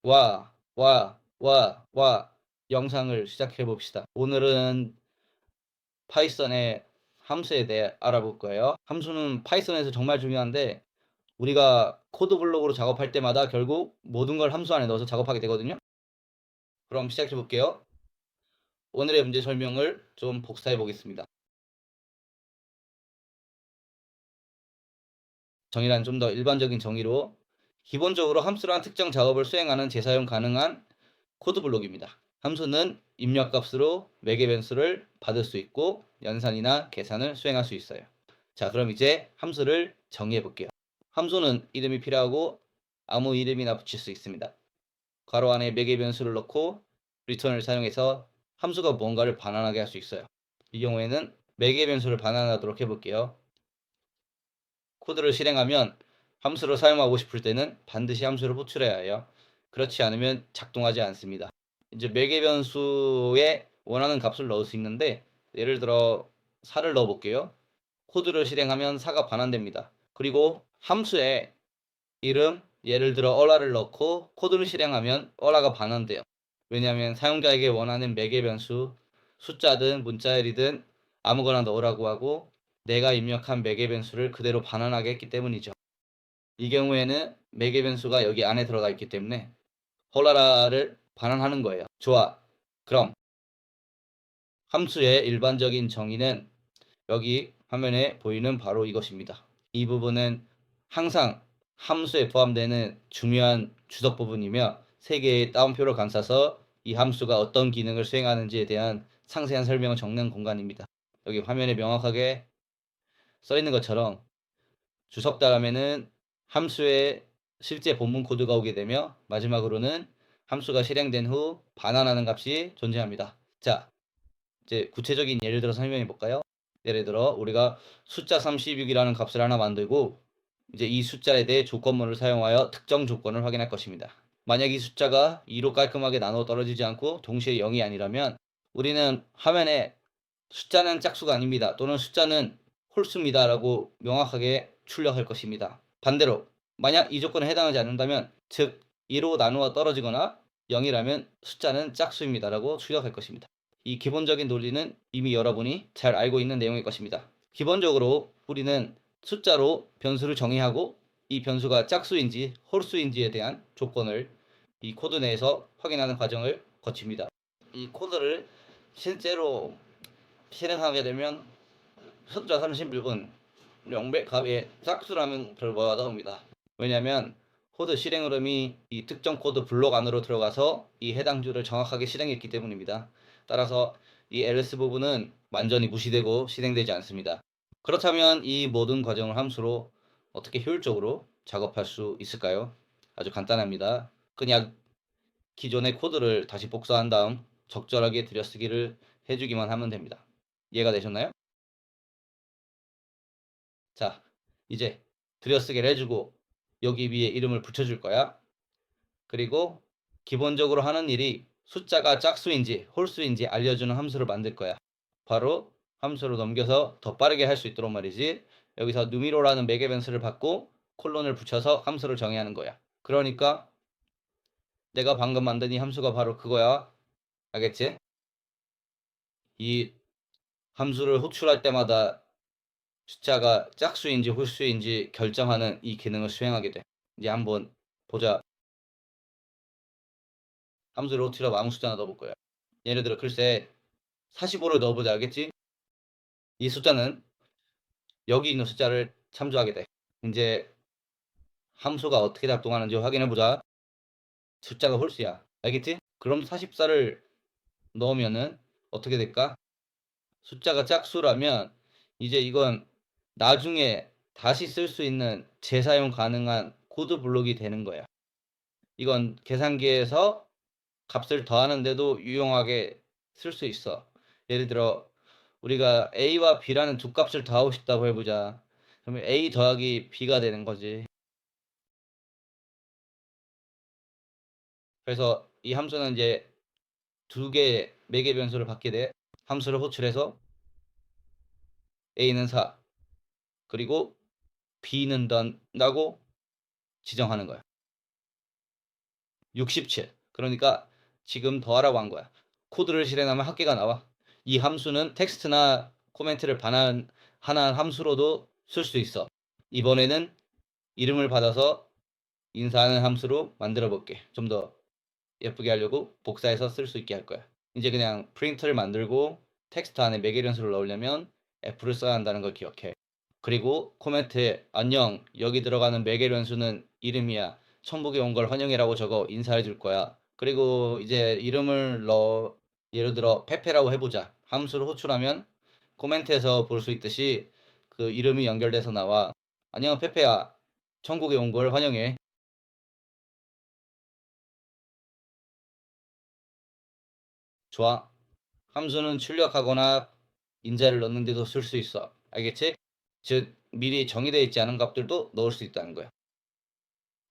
와 영상을 시작해 봅시다. 오늘은 파이썬의 함수에 대해 알아볼 거예요. 함수는 파이썬에서 정말 중요한데 우리가 코드 블록으로 작업할 때마다 결국 모든 걸 함수 안에 넣어서 작업하게 되거든요. 그럼 시작해 볼게요. 오늘의 문제 설명을 좀 복사해 보겠습니다. 정의란 좀 더 일반적인 정의로 기본적으로 함수란 특정 작업을 수행하는 재사용 가능한 코드 블록입니다. 함수는 입력값으로 매개 변수를 받을 수 있고 연산이나 계산을 수행할 수 있어요. 자, 그럼 이제 함수를 정의해 볼게요. 함수는 이름이 필요하고 아무 이름이나 붙일 수 있습니다. 괄호 안에 매개 변수를 넣고 return을 사용해서 함수가 뭔가를 반환하게 할 수 있어요. 이 경우에는 매개 변수를 반환하도록 해볼게요. 코드를 실행하면 함수를 사용하고 싶을 때는 반드시 함수를 호출해야 해요. 그렇지 않으면 작동하지 않습니다. 이제 매개 변수에 원하는 값을 넣을 수 있는데 예를 들어 4를 넣어 볼게요. 코드를 실행하면 4가 반환됩니다. 그리고 함수에 이름, 예를 들어 어라를 넣고 코드를 실행하면 어라가 반환돼요. 왜냐하면 사용자에게 원하는 매개 변수, 숫자든 문자열이든 아무거나 넣으라고 하고 내가 입력한 매개 변수를 그대로 반환하게 했기 때문이죠. 이 경우에는 매개 변수가 여기 안에 들어가 있기 때문에 헐라라를 반환하는 거예요. 좋아. 그럼 함수의 일반적인 정의는 여기 화면에 보이는 바로 이것입니다. 이 부분은 항상 함수에 포함되는 중요한 주석 부분이며 3개의 따옴표를 감싸서 이 함수가 어떤 기능을 수행하는지에 대한 상세한 설명을 적는 공간입니다. 여기 화면에 명확하게 써 있는 것처럼 주석 다음에는 함수의 실제 본문 코드가 오게 되며 마지막으로는 함수가 실행된 후 반환하는 값이 존재합니다. 자, 이제 구체적인 예를 들어 설명해 볼까요? 예를 들어 우리가 숫자 36이라는 값을 하나 만들고 이제 이 숫자에 대해 조건문을 사용하여 특정 조건을 확인할 것입니다. 만약 이 숫자가 2로 깔끔하게 나눠 떨어지지 않고 동시에 0이 아니라면 우리는 화면에 숫자는 짝수가 아닙니다. 또는 숫자는 홀수입니다. 라고 명확하게 출력할 것입니다. 반대로 만약 이 조건에 해당하지 않는다면 즉 2로 나누어 떨어지거나 0이라면 숫자는 짝수입니다. 라고 출력할 것입니다. 이 기본적인 논리는 이미 여러분이 잘 알고 있는 내용일 것입니다. 기본적으로 우리는 숫자로 변수를 정의하고 이 변수가 짝수인지 홀수인지에 대한 조건을 이 코드 내에서 확인하는 과정을 거칩니다. 이 코드를 실제로 실행하게 되면 숫자 36은 명백하게 짝수라는 결과가 나옵니다. 왜냐하면 코드 실행 흐름이 이 특정 코드 블록 안으로 들어가서 이 해당 줄을 정확하게 실행했기 때문입니다. 따라서 이 else 부분은 완전히 무시되고 실행되지 않습니다. 그렇다면 이 모든 과정을 함수로 어떻게 효율적으로 작업할 수 있을까요? 아주 간단합니다. 그냥 기존의 코드를 다시 복사한 다음 적절하게 들여쓰기를 해주기만 하면 됩니다. 이해가 되셨나요? 자, 이제 들여쓰기를 해주고 여기 위에 이름을 붙여줄 거야. 그리고 기본적으로 하는 일이 숫자가 짝수인지 홀수인지 알려주는 함수를 만들 거야. 바로 함수로 넘겨서 더 빠르게 할 수 있도록 말이지. 여기서 누미로라는 매개 변수를 받고 콜론을 붙여서 함수를 정의하는 거야. 그러니까 내가 방금 만든 이 함수가 바로 그거야. 알겠지? 이 함수를 호출할 때마다 숫자가 짝수인지 홀수인지 결정하는 이 기능을 수행하게 돼. 이제 한번 보자. 함수를 호출하고 아무 숫자나 넣어볼 거야. 예를 들어 글쎄 45를 넣어보자. 알겠지? 이 숫자는 여기 있는 숫자를 참조하게 돼. 이제 함수가 어떻게 작동하는지 확인해보자. 숫자가 홀수야. 알겠지? 그럼 44를 넣으면은 어떻게 될까? 숫자가 짝수라면 이제 이건 나중에 다시 쓸 수 있는 재사용 가능한 코드 블록이 되는 거야. 이건 계산기에서 값을 더하는데도 유용하게 쓸 수 있어. 예를 들어 우리가 a와 b라는 두 값을 더하고 싶다고 해보자. 그러면 a 더하기 b가 되는 거지. 그래서 이 함수는 이제 두 개의 매개 변수를 받게 돼. 함수를 호출해서 a는 4 그리고 b는 던라고 지정하는 거야. 67. 그러니까 지금 더하라고 한 거야. 코드를 실행하면 합계가 나와. 이 함수는 텍스트나 코멘트를 반환하는 함수로도 쓸 수 있어. 이번에는 이름을 받아서 인사하는 함수로 만들어 볼게. 좀 더 예쁘게 하려고 복사해서 쓸 수 있게 할 거야. 이제 그냥 프린트를 만들고 텍스트 안에 매개변수를 넣으려면 F를 써야 한다는 걸 기억해. 그리고 코멘트에 안녕, 여기 들어가는 매개변수는 이름이야. 천국에 온 걸 환영해라고 적어 인사해 줄 거야. 그리고 이제 이름을 넣어, 예를 들어 페페라고 해보자. 함수를 호출하면 코멘트에서 볼 수 있듯이 그 이름이 연결돼서 나와. 안녕 페페야, 천국에 온 걸 환영해. 좋아. 함수는 출력하거나 인자를 넣는 데도 쓸 수 있어. 알겠지? 즉 미리 정의되어 있지 않은 값들도 넣을 수 있다는 거야.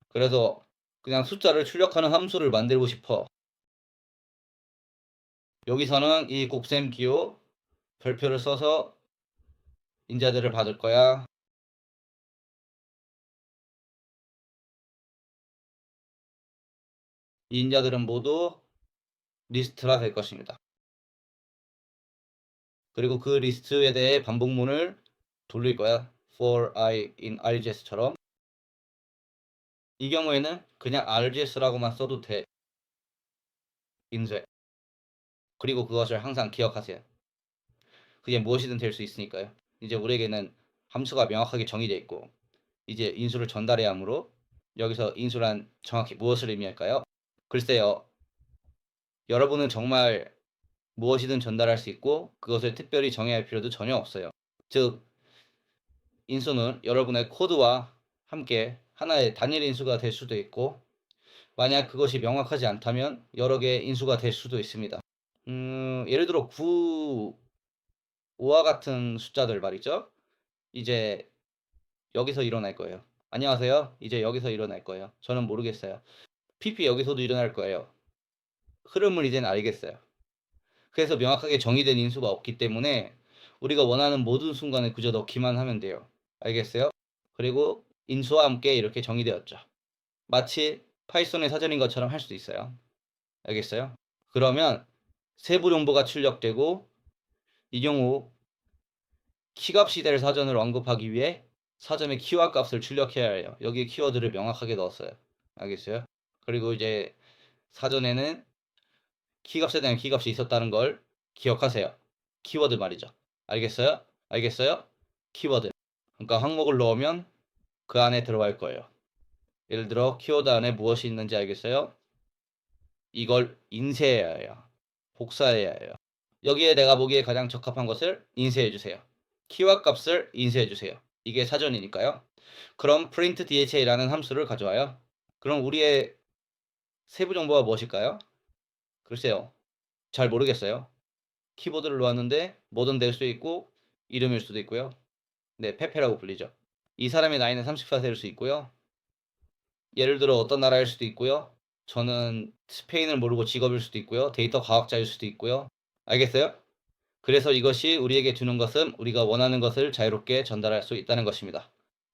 그래서 그냥 숫자를 출력하는 함수를 만들고 싶어. 여기서는 이 곱셈 기호 별표를 써서 인자들을 받을 거야. 이 인자들은 모두 리스트가 될 것입니다. 그리고 그 리스트에 대해 반복문을 돌릴 거야. for I in RGS처럼. 이 경우에는 그냥 RGS라고만 써도 돼. 인쇄. 그리고 그것을 항상 기억하세요. 그게 무엇이든 될 수 있으니까요. 이제 우리에게는 함수가 명확하게 정의되어 있고 이제 인수를 전달해야 하므로 여기서 인수란 정확히 무엇을 의미할까요? 글쎄요. 여러분은 정말 무엇이든 전달할 수 있고 그것을 특별히 정해야 할 필요도 전혀 없어요. 즉 인수는 여러분의 코드와 함께 하나의 단일 인수가 될 수도 있고 만약 그것이 명확하지 않다면 여러 개의 인수가 될 수도 있습니다. 예를 들어 9, 5와 같은 숫자들 말이죠. 이제 여기서 일어날 거예요. 안녕하세요. 이제 여기서 일어날 거예요. 저는 모르겠어요. PP 여기서도 일어날 거예요. 흐름을 이제는 알겠어요. 그래서 명확하게 정의된 인수가 없기 때문에 우리가 원하는 모든 순간에 그저 넣기만 하면 돼요. 알겠어요? 그리고 인수와 함께 이렇게 정의되었죠. 마치 파이썬의 사전인 것처럼 할 수 있어요. 알겠어요? 그러면 세부 정보가 출력되고 이 경우 키값이 될 사전을 언급하기 위해 사전에 키워드 값을 출력해야 해요. 여기 키워드를 명확하게 넣었어요. 알겠어요? 그리고 이제 사전에는 키값에 대한 키값이 있었다는 걸 기억하세요. 키워드 말이죠. 알겠어요? 알겠어요? 키워드. 그러니까 항목을 넣으면 그 안에 들어갈 거예요. 예를 들어 키워드 안에 무엇이 있는지 알겠어요? 이걸 인쇄해야 해요. 복사해야 해요. 여기에 내가 보기에 가장 적합한 것을 인쇄해 주세요. 키워드 값을 인쇄해 주세요. 이게 사전이니까요. 그럼 print dha라는 함수를 가져와요. 그럼 우리의 세부 정보가 무엇일까요? 글쎄요. 잘 모르겠어요. 키보드를 놓았는데 뭐든 될 수 있고 이름일 수도 있고요. 네, 페페라고 불리죠. 이 사람의 나이는 34세일 수 있고요. 예를 들어 어떤 나라일 수도 있고요. 저는 스페인을 모르고 직업일 수도 있고요. 데이터 과학자일 수도 있고요. 알겠어요? 그래서 이것이 우리에게 주는 것은 우리가 원하는 것을 자유롭게 전달할 수 있다는 것입니다.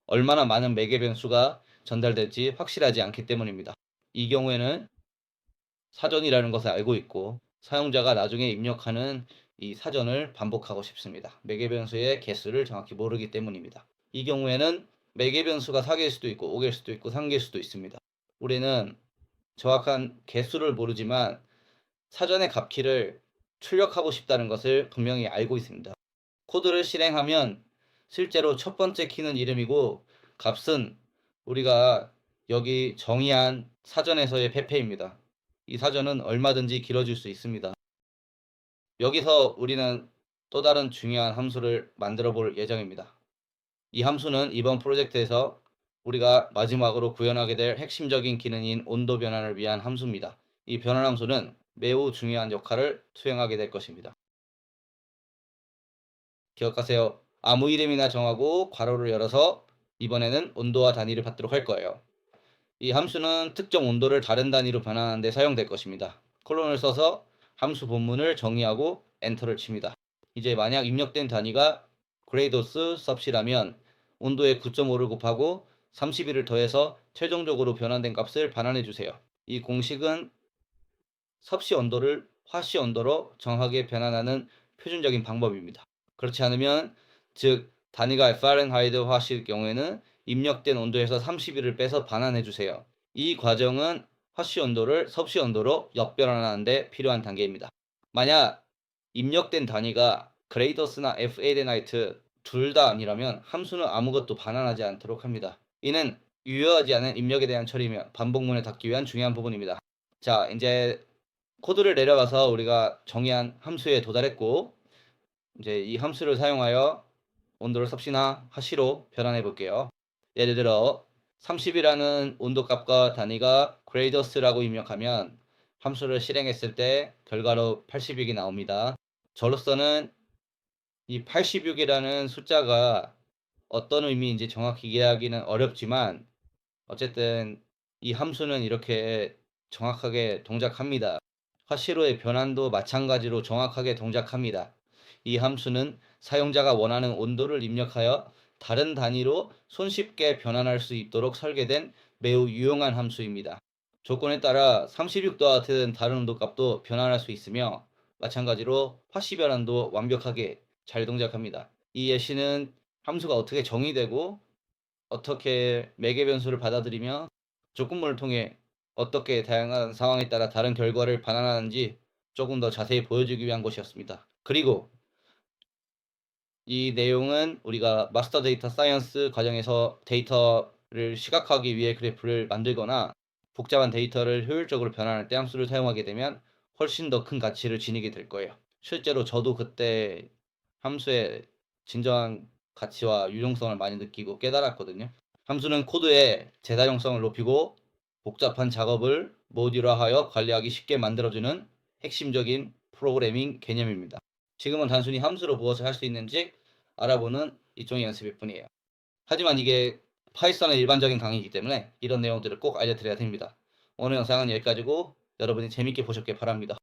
얼마나 많은 매개 변수가 전달될지 확실하지 않기 때문입니다. 이 경우에는 사전이라는 것을 알고 있고 사용자가 나중에 입력하는 이 사전을 반복하고 싶습니다. 매개 변수의 개수를 정확히 모르기 때문입니다. 이 경우에는 매개 변수가 4개일 수도 있고 5개일 수도 있고 3개일 수도 있습니다. 우리는 정확한 개수를 모르지만 사전의 값키를 출력하고 싶다는 것을 분명히 알고 있습니다. 코드를 실행하면 실제로 첫 번째 키는 이름이고 값은 우리가 여기 정의한 사전에서의 페페입니다. 이 사전은 얼마든지 길어질 수 있습니다. 여기서 우리는 또 다른 중요한 함수를 만들어 볼 예정입니다. 이 함수는 이번 프로젝트에서 우리가 마지막으로 구현하게 될 핵심적인 기능인 온도 변환을 위한 함수입니다. 이 변환 함수는 매우 중요한 역할을 수행하게 될 것입니다. 기억하세요. 아무 이름이나 정하고 괄호를 열어서 이번에는 온도와 단위를 받도록 할 거예요. 이 함수는 특정 온도를 다른 단위로 변환하는 데 사용될 것입니다. 콜론을 써서 함수 본문을 정의하고 엔터를 칩니다. 이제 만약 입력된 단위가 그레이도스 섭씨라면 온도에 9.5를 곱하고 31을 더해서 최종적으로 변환된 값을 반환해 주세요. 이 공식은 섭씨 온도를 화씨 온도로 정확하게 변환하는 표준적인 방법입니다. 그렇지 않으면 즉 단위가 파렌하이트 화씨일 경우에는 입력된 온도에서 30일을 빼서 반환해 주세요. 이 과정은 화씨 온도를 섭씨 온도로 역변환하는 데 필요한 단계입니다. 만약 입력된 단위가 그레이더스나 Fahrenheit 둘 다 아니라면 함수는 아무것도 반환하지 않도록 합니다. 이는 유효하지 않은 입력에 대한 처리며 반복문을 닫기 위한 중요한 부분입니다. 자, 이제 코드를 내려가서 우리가 정의한 함수에 도달했고, 이제 이 함수를 사용하여 온도를 섭씨나 화씨로 변환해 볼게요. 예를 들어 30이라는 온도값과 단위가 그레이더스라고 입력하면 함수를 실행했을 때 결과로 80이 나옵니다. 저로서는 이 86이라는 숫자가 어떤 의미인지 정확히 이해하기는 어렵지만 어쨌든 이 함수는 이렇게 정확하게 동작합니다. 화씨로의 변환도 마찬가지로 정확하게 동작합니다. 이 함수는 사용자가 원하는 온도를 입력하여 다른 단위로 손쉽게 변환할 수 있도록 설계된 매우 유용한 함수입니다. 조건에 따라 36도와 같은 다른 온도값도 변환할 수 있으며 마찬가지로 화씨 변환도 완벽하게 잘 동작합니다. 이 예시는 함수가 어떻게 정의되고 어떻게 매개 변수를 받아들이며 조건문을 통해 어떻게 다양한 상황에 따라 다른 결과를 반환하는지 조금 더 자세히 보여주기 위한 것이었습니다. 그리고 이 내용은 우리가 마스터 데이터 사이언스 과정에서 데이터를 시각화하기 위해 그래프를 만들거나 복잡한 데이터를 효율적으로 변환할 때 함수를 사용하게 되면 훨씬 더 큰 가치를 지니게 될 거예요. 실제로 저도 그때 함수의 진정한 가치와 유용성을 많이 느끼고 깨달았거든요. 함수는 코드의 재사용성을 높이고 복잡한 작업을 모듈화하여 관리하기 쉽게 만들어주는 핵심적인 프로그래밍 개념입니다. 지금은 단순히 함수로 무엇을 할 수 있는지 알아보는 일종의 연습일 뿐이에요. 하지만 이게 파이썬의 일반적인 강의이기 때문에 이런 내용들을 꼭 알려드려야 됩니다. 오늘 영상은 여기까지고 여러분이 재밌게 보셨길 바랍니다.